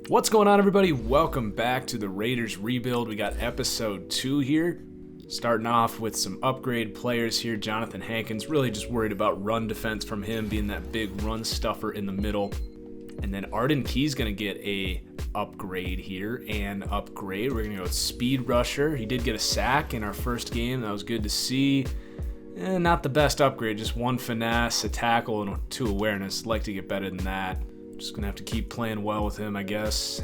What's going on, everybody? Welcome back to the Raiders Rebuild. We got episode 2 here. Starting off with some upgrade players here. Jonathan Hankins, really just worried about run defense from him being that big run stuffer in the middle. And then Arden Key's going to get a upgrade here. And upgrade, we're going to go with speed rusher. He did get a sack in our first game. That was good to see. Not the best upgrade, just 1 finesse, a tackle, and 2 awareness. Like to get better than that. Just going to have to keep playing well with him, I guess.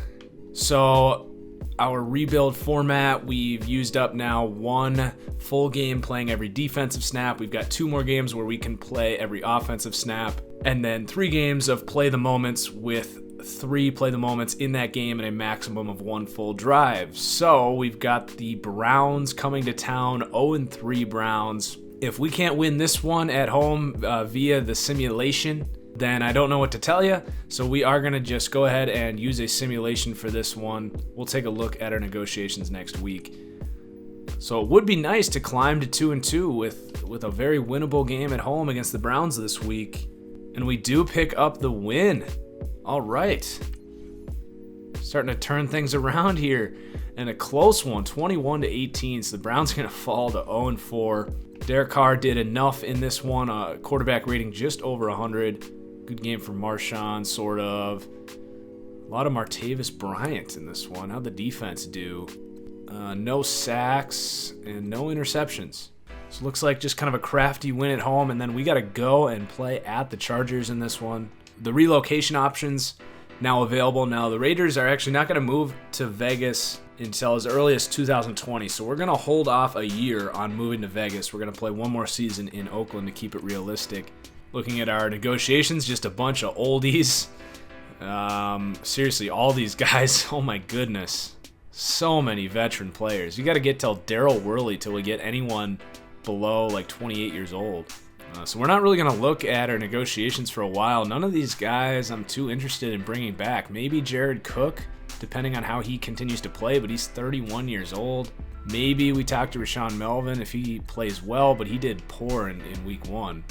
So our rebuild format, we've used up now 1 full game playing every defensive snap. We've got 2 more games where we can play every offensive snap. And then 3 games of play the moments with 3 play the moments in that game and a maximum of 1 full drive. So we've got the Browns coming to town, 0-3 Browns. If we can't win this one at home via the simulation, then I don't know what to tell you. So we are going to just go ahead and use a simulation for this one. We'll take a look at our negotiations next week. So it would be nice to climb to 2-2 with a very winnable game at home against the Browns this week. And we do pick up the win. All right. Starting to turn things around here. And a close one, 21-18. So the Browns are going to fall to 0-4. Derek Carr did enough in this one. Quarterback rating just over 100. Good game for Marshawn, sort of. A lot of Martavis Bryant in this one. How'd the defense do? No sacks and no interceptions. So it looks like just kind of a crafty win at home, and then we got to go and play at the Chargers in this one. The relocation options now available. Now the Raiders are actually not going to move to Vegas until as early as 2020, so we're going to hold off a year on moving to Vegas. We're going to play 1 more season in Oakland to keep it realistic. Looking at our negotiations, just a bunch of oldies. Seriously, all these guys, oh my goodness. So many veteran players. You got to get till Daryl Worley till we get anyone below like 28 years old. So we're not really going to look at our negotiations for a while. None of these guys I'm too interested in bringing back. Maybe Jared Cook, depending on how he continues to play, but he's 31 years old. Maybe we talk to Rashawn Melvin if he plays well, but he did poor in week 1.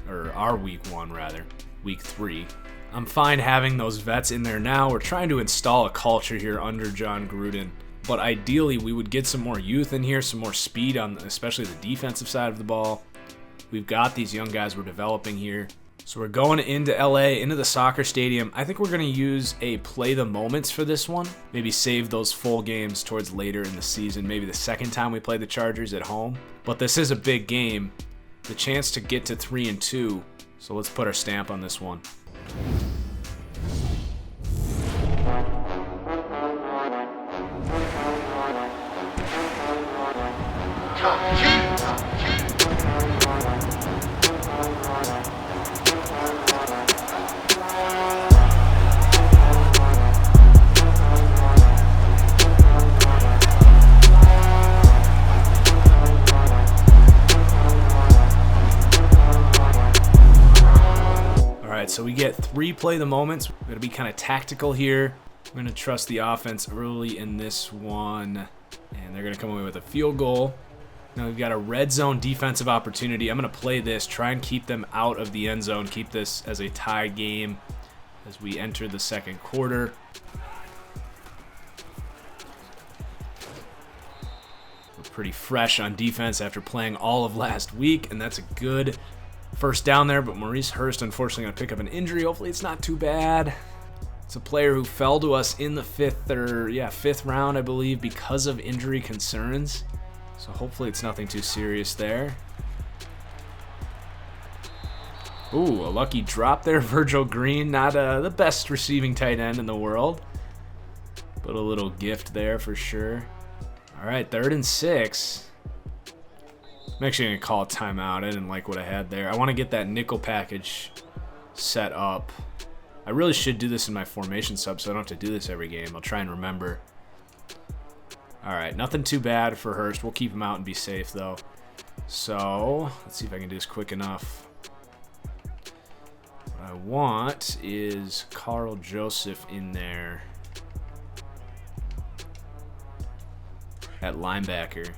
Or our week 1 rather, week 3. I'm fine having those vets in there now. We're trying to install a culture here under John Gruden, but ideally we would get some more youth in here, some more speed on especially the defensive side of the ball. We've got these young guys we're developing here. So we're going into LA, into the soccer stadium. I think we're going to use a play the moments for this one. Maybe save those full games towards later in the season, maybe the second time we play the Chargers at home. But this is a big game. The chance to get to 3-2, so let's put our stamp on this one. So we get 3 play the moments. We're going to be kind of tactical here. We're going to trust the offense early in this one. And they're going to come away with a field goal. Now we've got a red zone defensive opportunity. I'm going to play this, try and keep them out of the end zone, keep this as a tie game as we enter the second quarter. We're pretty fresh on defense after playing all of last week, and that's a good first down there, but Maurice Hurst unfortunately going to pick up an injury. Hopefully it's not too bad. It's a player who fell to us in the 5th round, I believe, because of injury concerns. So hopefully it's nothing too serious there. Ooh, a lucky drop there. Virgil Green, not the best receiving tight end in the world, but a little gift there for sure. All right, 3rd and 6. I'm actually going to call a timeout. I didn't like what I had there. I want to get that nickel package set up. I really should do this in my formation sub so I don't have to do this every game. I'll try and remember. All right, nothing too bad for Hurst. We'll keep him out and be safe, though. So let's see if I can do this quick enough. What I want is Carl Joseph in there at linebacker.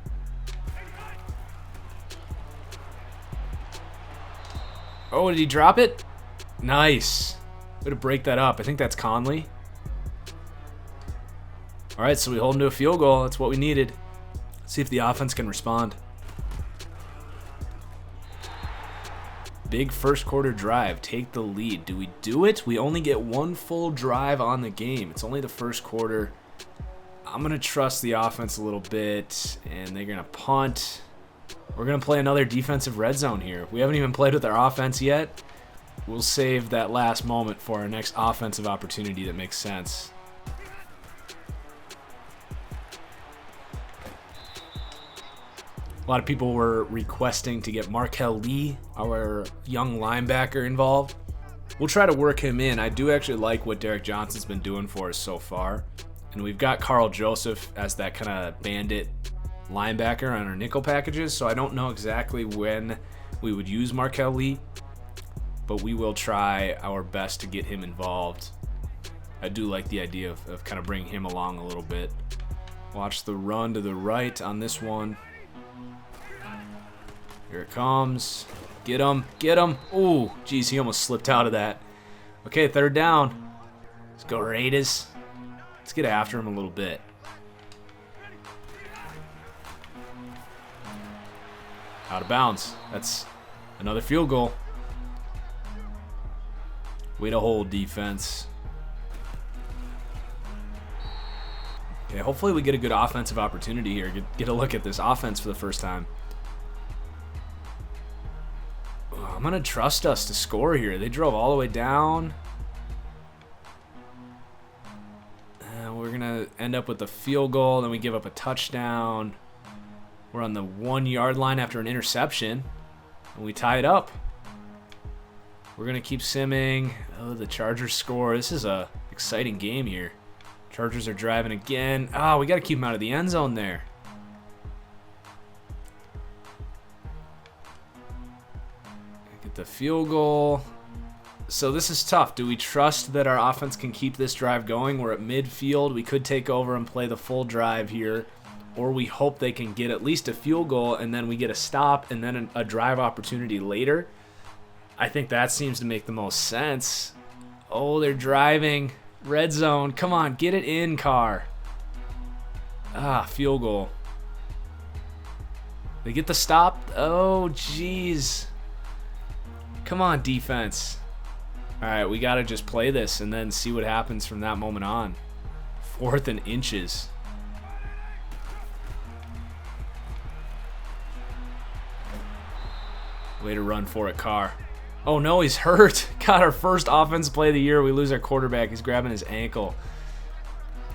Oh, did he drop it? Nice. Way to break that up. I think that's Conley. All right, so we hold them to a field goal. That's what we needed. Let's see if the offense can respond. Big first quarter drive. Take the lead. Do we do it? We only get one full drive on the game. It's only the first quarter. I'm going to trust the offense a little bit, and they're going to punt. We're going to play another defensive red zone here. We haven't even played with our offense yet. We'll save that last moment for our next offensive opportunity that makes sense. A lot of people were requesting to get Markel Lee, our young linebacker, involved. We'll try to work him in. I do actually like what Derek Johnson's been doing for us so far. And we've got Carl Joseph as that kind of bandit linebacker on our nickel packages, so I don't know exactly when we would use Markel Lee, but we will try our best to get him involved. I do like the idea of kind of bringing him along a little bit. Watch the run to the right on this one. Here it comes. Get him. Get him. Ooh, geez, he almost slipped out of that. Okay, third down. Let's go Raiders. Let's get after him a little bit. Out of bounds. That's another field goal. Way to hold, defense. Okay, hopefully we get a good offensive opportunity here. Get a look at this offense for the first time. I'm going to trust us to score here. They drove all the way down. We're going to end up with a field goal. Then we give up a touchdown. We're on the 1 yard line after an interception. And we tie it up. We're going to keep simming. Oh, the Chargers score. This is a exciting game here. Chargers are driving again. Oh, we got to keep them out of the end zone there. Get the field goal. So this is tough. Do we trust that our offense can keep this drive going? We're at midfield. We could take over and play the full drive here. Or we hope they can get at least a field goal and then we get a stop and then a drive opportunity later. I think that seems to make the most sense. Oh, they're driving. Red zone. Come on, get it in, Carr. Ah, field goal. They get the stop. Oh, jeez. Come on, defense. All right, we got to just play this and then see what happens from that moment on. 4th and inches. Way to run for it, Carr. Oh, no, he's hurt. Got our first offense play of the year. We lose our quarterback. He's grabbing his ankle.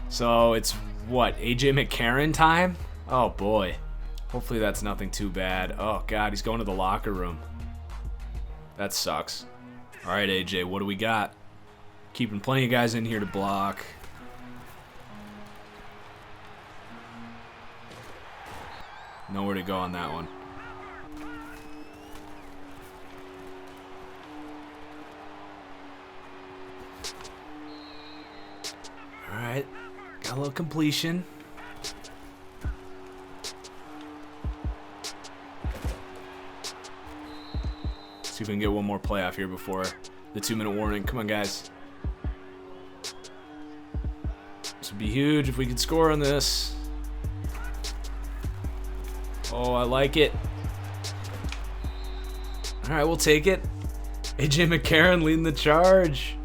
So it's, what, A.J. McCarron time? Oh, boy. Hopefully that's nothing too bad. Oh, God, he's going to the locker room. That sucks. All right, A.J., what do we got? Keeping plenty of guys in here to block. Nowhere to go on that one. All right, got a little completion. See if we can get one more play off here before the 2-minute warning. Come on, guys. This would be huge if we could score on this. Oh, I like it. All right, we'll take it. A.J. McCarron leading the charge.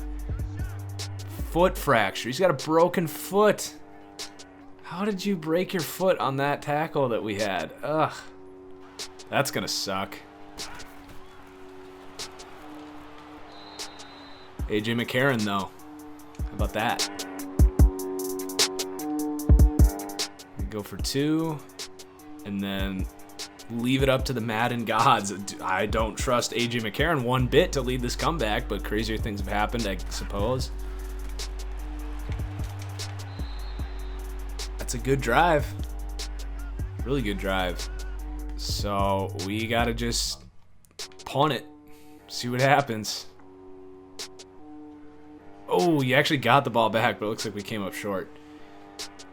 Foot fracture. He's got a broken foot. How did you break your foot on that tackle that we had? Ugh. That's going to suck. A.J. McCarron, though. How about that? We go for 2. And then leave it up to the Madden gods. I don't trust A.J. McCarron one bit to lead this comeback, but crazier things have happened, I suppose. That's a good drive. Really good drive. So we got to just punt it. See what happens. Oh, you actually got the ball back, but it looks like we came up short.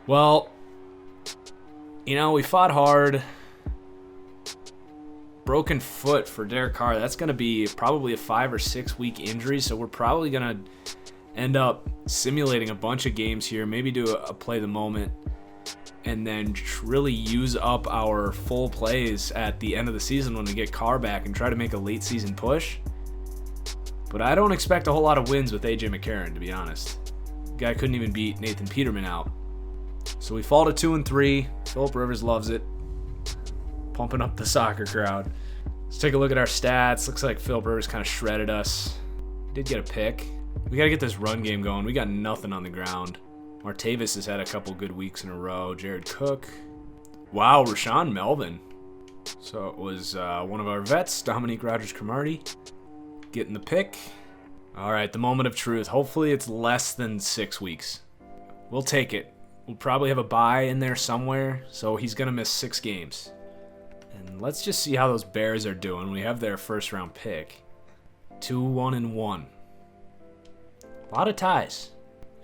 Well, you know, we fought hard. Broken foot for Derek Carr. That's going to be probably a 5 or 6 week injury, so we're probably going to end up simulating a bunch of games here, maybe do a play the moment, and then really use up our full plays at the end of the season when we get Carr back and try to make a late season push. But I don't expect a whole lot of wins with AJ McCarron, to be honest. The guy couldn't even beat Nathan Peterman out. So we fall to 2-3. Phillip Rivers loves it. Pumping up the soccer crowd. Let's take a look at our stats. Looks like Phillip Rivers kind of shredded us. Did get a pick. We got to get this run game going. We got nothing on the ground. Martavis has had a couple good weeks in a row. Jared Cook. Wow, Rashawn Melvin. So it was one of our vets, Dominique Rodgers-Cromartie, getting the pick. All right, the moment of truth. Hopefully it's less than 6 weeks. We'll take it. We'll probably have a bye in there somewhere, so he's going to miss 6 games. And let's just see how those Bears are doing. We have their first round pick. 2-1-1. A lot of ties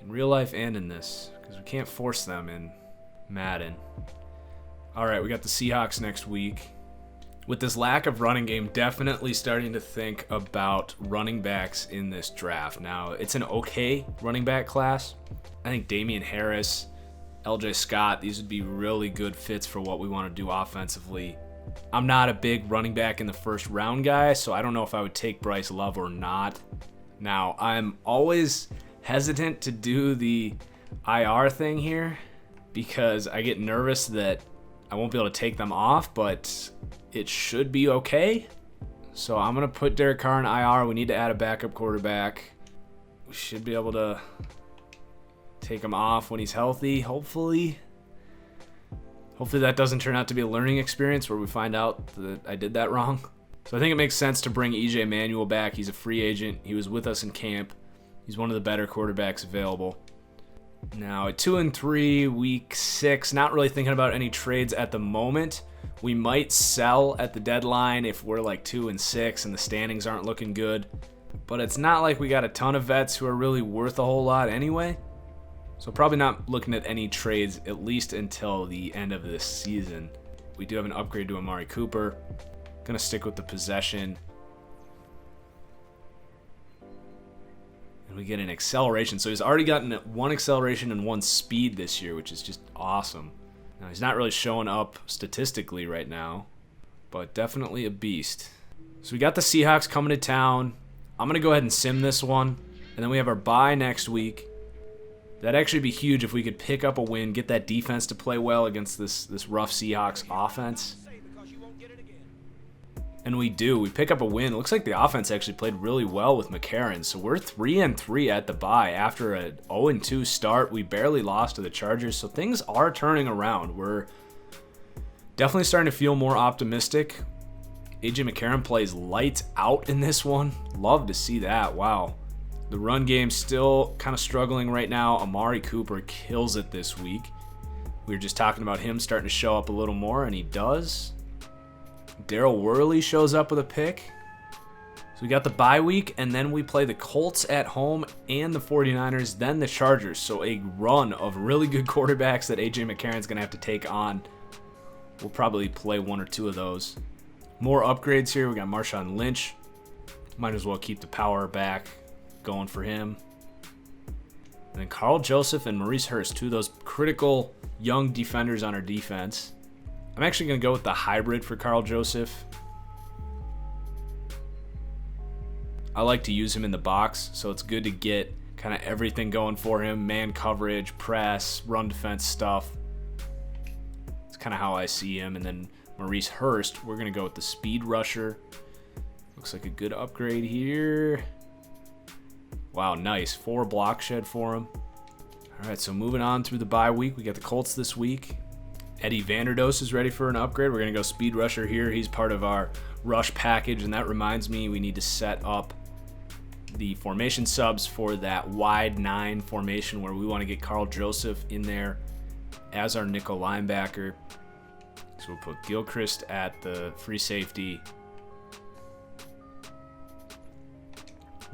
in real life and in this, because we can't force them in Madden. All right, we got the Seahawks next week. With this lack of running game, definitely starting to think about running backs in this draft. Now, it's an okay running back class. I think Damian Harris, LJ Scott, these would be really good fits for what we want to do offensively. I'm not a big running back in the first round guy, so I don't know if I would take Bryce Love or not. Now, I'm always hesitant to do the IR thing here because I get nervous that I won't be able to take them off, but it should be okay. So I'm going to put Derek Carr in IR. We need to add a backup quarterback. We should be able to take him off when he's healthy, hopefully. Hopefully that doesn't turn out to be a learning experience where we find out that I did that wrong. So I think it makes sense to bring EJ Manuel back. He's a free agent. He was with us in camp. He's one of the better quarterbacks available. Now at 2-3, week 6, not really thinking about any trades at the moment. We might sell at the deadline if we're like 2-6 and the standings aren't looking good. But it's not like we got a ton of vets who are really worth a whole lot anyway. So probably not looking at any trades at least until the end of this season. We do have an upgrade to Amari Cooper. Gonna stick with the possession. And we get an acceleration. So he's already gotten 1 acceleration and 1 speed this year, which is just awesome. Now he's not really showing up statistically right now, but definitely a beast. So we got the Seahawks coming to town. I'm gonna go ahead and sim this one. And then we have our bye next week. That'd actually be huge if we could pick up a win, get that defense to play well against this rough Seahawks offense. And we do. We pick up a win. It looks like the offense actually played really well with McCarron. So we're 3-3 at the bye after a 0-2 start. We barely lost to the Chargers. So things are turning around. We're definitely starting to feel more optimistic. AJ McCarron plays lights out in this one. Love to see that. Wow. The run game's still kind of struggling right now. Amari Cooper kills it this week. We were just talking about him starting to show up a little more, and he does. Daryl Worley shows up with a pick. So we got the bye week, and then we play the Colts at home and the 49ers, then the Chargers. So a run of really good quarterbacks that AJ McCarron's going to have to take on. We'll probably play 1 or 2 of those. More upgrades here. We got Marshawn Lynch. Might as well keep the power back going for him. And then Carl Joseph and Maurice Hurst, 2 of those critical young defenders on our defense. I'm actually going to go with the hybrid for Carl Joseph. I like to use him in the box, so it's good to get kind of everything going for him. Man coverage, press, run defense stuff. It's kind of how I see him. And then Maurice Hurst, we're going to go with the speed rusher. Looks like a good upgrade here. Wow, nice. 4 block shed for him. All right, so moving on through the bye week. We got the Colts this week. Eddie Vanderdoes is ready for an upgrade. We're going to go speed rusher here. He's part of our rush package, and that reminds me we need to set up the formation subs for that wide 9 formation where we want to get Carl Joseph in there as our nickel linebacker. So we'll put Gilchrist at the free safety.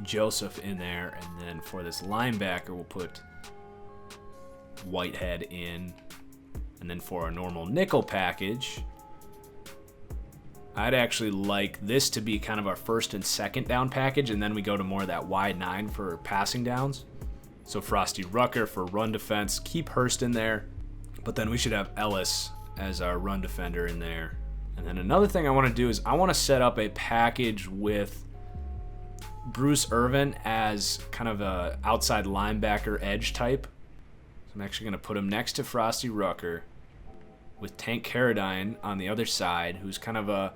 Joseph in there, and then for this linebacker we'll put Whitehead in, and then for our normal nickel package I'd actually like this to be kind of our first and second down package, and then we go to more of that wide 9 for passing downs. So Frosty Rucker for run defense. Keep Hurst in there. But then we should have Ellis as our run defender in there. And then another thing I want to do is I want to set up a package with Bruce Irvin as kind of a outside linebacker edge type. So I'm actually going to put him next to Frosty Rucker with Tank Carradine on the other side, who's kind of a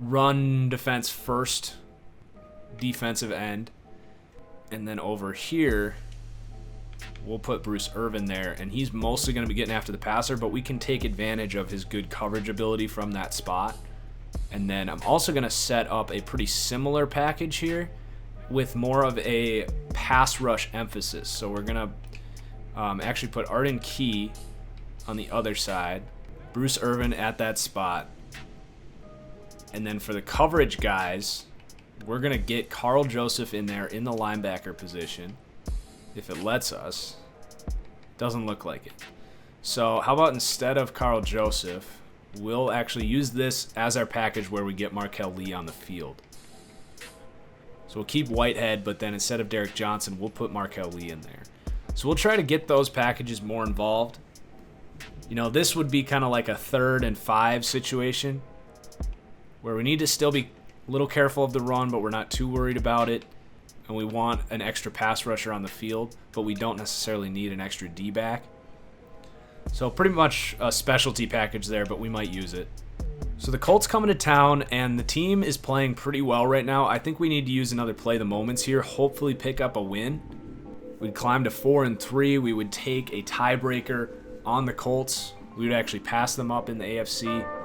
run defense first defensive end. And then over here, we'll put Bruce Irvin there, and he's mostly going to be getting after the passer, but we can take advantage of his good coverage ability from that spot. And then I'm also going to set up a pretty similar package here with more of a pass rush emphasis. So we're going to actually put Arden Key on the other side, Bruce Irvin at that spot. And then for the coverage guys, we're going to get Carl Joseph in there in the linebacker position. If it lets us. Doesn't look like it. So how about instead of Carl Joseph, we'll actually use this as our package where we get Markel Lee on the field. So we'll keep Whitehead, but then instead of Derek Johnson, we'll put Markel Lee in there. So we'll try to get those packages more involved. You know, this would be kind of like a 3rd and 5 situation where we need to still be a little careful of the run, but we're not too worried about it. And we want an extra pass rusher on the field, but we don't necessarily need an extra D-back. So pretty much a specialty package there, but we might use it. So the Colts coming to town, and the team is playing pretty well right now. I think we need to use another play the moments here, hopefully pick up a win. We'd climb to 4-3. We would take a tiebreaker on the Colts. We would actually pass them up in the AFC.